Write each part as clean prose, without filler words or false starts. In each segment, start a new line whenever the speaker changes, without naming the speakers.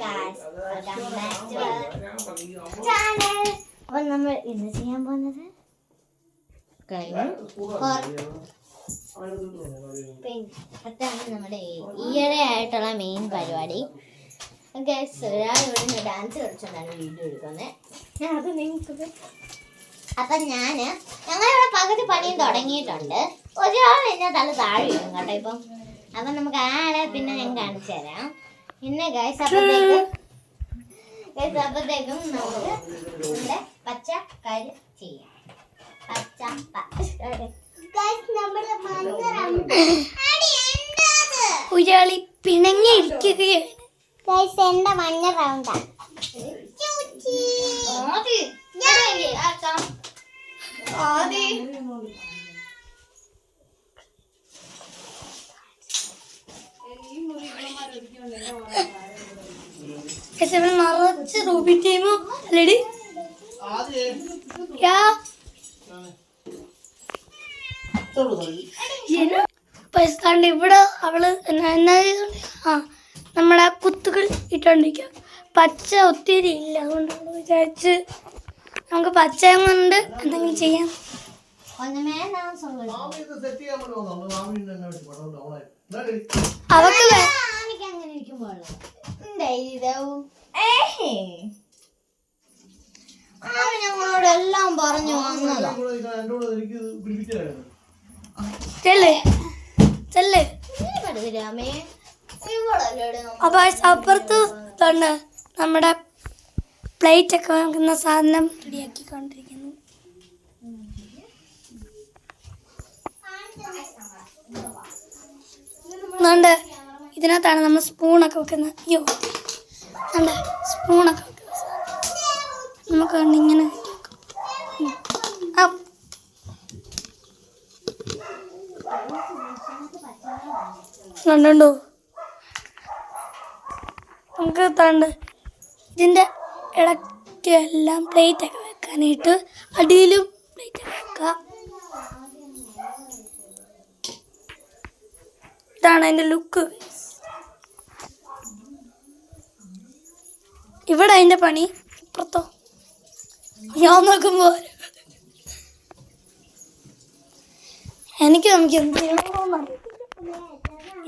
Guys, welcome back to channel. അപ്പോൾ നമ്മൾ ഇന്ന് ചെയ്യാൻ പോകുന്നത് അതാണ് നമ്മുടെ ഈയിടെ ആയിട്ടുള്ള മെയിൻ പരിപാടി. ഗൈസ്, ഒരാൾ ഇവിടെ ഡാൻസ് കളിച്ചുകൊണ്ടാണ് വീഡിയോ എടുക്കുന്നത്. അത് നിങ്ങൾക്ക് അപ്പം ഞങ്ങളിവിടെ പകുതി പണിയും തുടങ്ങിയിട്ടുണ്ട്. ഒരാൾ കഴിഞ്ഞാൽ തല താഴെ വീഴും കേട്ടോ. ഇപ്പം അപ്പം നമുക്ക് ആളെ പിന്നെ ഞാൻ കാണിച്ചു തരാം. പിന്നെ ഗൈസ് അപ്പോഴത്തേക്കും നമുക്ക് നമ്മുടെ പച്ച കരി ചെയ്യാം.
ഒരാളി പിണങ്ങിയിരിക്കുകയാണ്.
എന്റെ മഞ്ഞ റൗണ്ടാ.
നിറച്ച് റൂബി ടീമോ അല്ലേടി? ഇവിടെ അവള് നമ്മുടെ കുത്തുകൾ ഇട്ടോണ്ടിരിക്കുക. പച്ച ഒത്തിരി ഇല്ല, അതുകൊണ്ട് വിചാരിച്ച് നമുക്ക് പച്ചയും കൊണ്ട് എന്തെങ്കിലും ചെയ്യാം. അവക്ക്
ഞങ്ങളോടെല്ലാം പറഞ്ഞു വന്നതാ.
അപ്പൊ അപ്പുറത്ത് തന്നെ നമ്മുടെ പ്ലേറ്റ് ഒക്കെ വെക്കുന്ന സാധനം റെഡിയാക്കിക്കൊണ്ടിരിക്കുന്നു. അതുകൊണ്ട് ഇതിനകത്താണ് നമ്മൾ സ്പൂണൊക്കെ വെക്കുന്നത്. അയ്യോ, അല്ലേ സ്പൂണൊക്കെ വെക്കുന്നത് നമുക്ക് ഇങ്ങനെ കണ്ടോ. നമുക്ക് തണ്ട് ഇതിൻ്റെ ഇടയ്ക്ക് എല്ലാം പ്ലേറ്റൊക്കെ വെക്കാനായിട്ട് അടിയിലും പ്ലേറ്റൊക്കെ വെക്കാം. ഇതാണ് അതിൻ്റെ ലുക്ക്. ഇവിടെ അതിൻ്റെ പണി. ഇപ്പുറത്തോ ഞാൻ നോക്കുമ്പോൾ നമുക്ക് എന്ത് ചെയ്യണമെന്ന് അറിയത്തില്ല.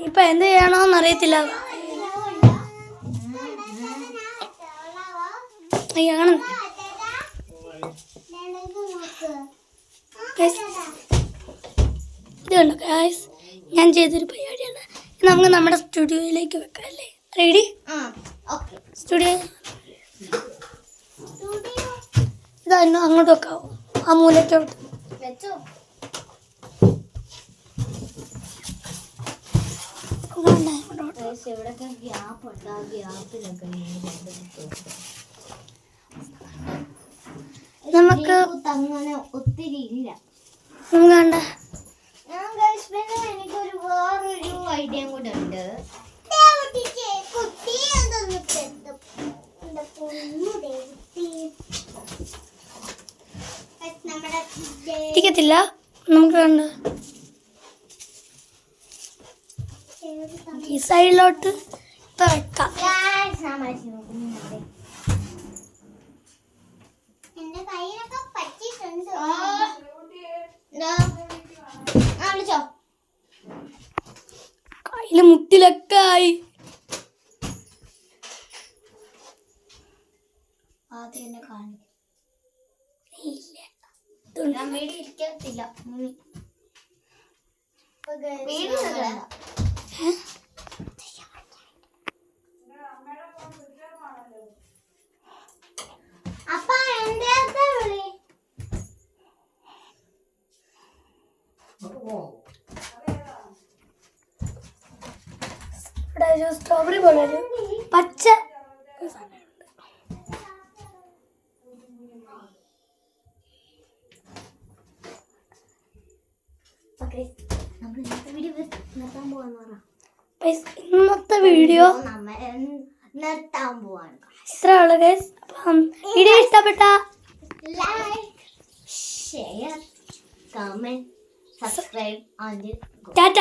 ഇപ്പം എന്ത് ചെയ്യണമെന്ന് അറിയത്തില്ല. ഇത് കണ്ടോ ഗൈസ്, ഞാൻ ചെയ്തൊരു പരിപാടിയാണ്. നമുക്ക് നമ്മുടെ സ്റ്റുഡിയോയിലേക്ക് വെക്കാം അല്ലേ? റെഡി? സ്റ്റുഡിയോ ഇതായിരുന്നു. അങ്ങോട്ട് വെക്കാവോ? ആ മൂലത്തോട്ട് നമുക്ക്
ഒത്തിരി ഇല്ല.
കണ്ട
എനിക്കൊരു വേറൊരു ഐഡിയ കൂടെ ഉണ്ട്.
ത്തില്ല. നമുക്ക് കണ്ട ഈ സൈഡിലോട്ട് ഇപ്പൊ വെക്കാം.
എന്റെ കയ്യിലൊക്കെ പറ്റിയിട്ടുണ്ട്.
കയ്യില് മുട്ടിലൊക്കെ ആയി.
ആദ്യം എന്നെ കാണിക്കും.
ഇരിക്കത്തില്ല. സ്ട്രോബെറി പോലെ പച്ച ഇന്നത്തെ വീഡിയോ
നിർത്താൻ പോവാണ്.
ഇത്ര ഉള്ളു ഗൈസ്. അപ്പം വീഡിയോ ഇഷ്ടപ്പെട്ട
like, share, comment, subscribe.
Tata.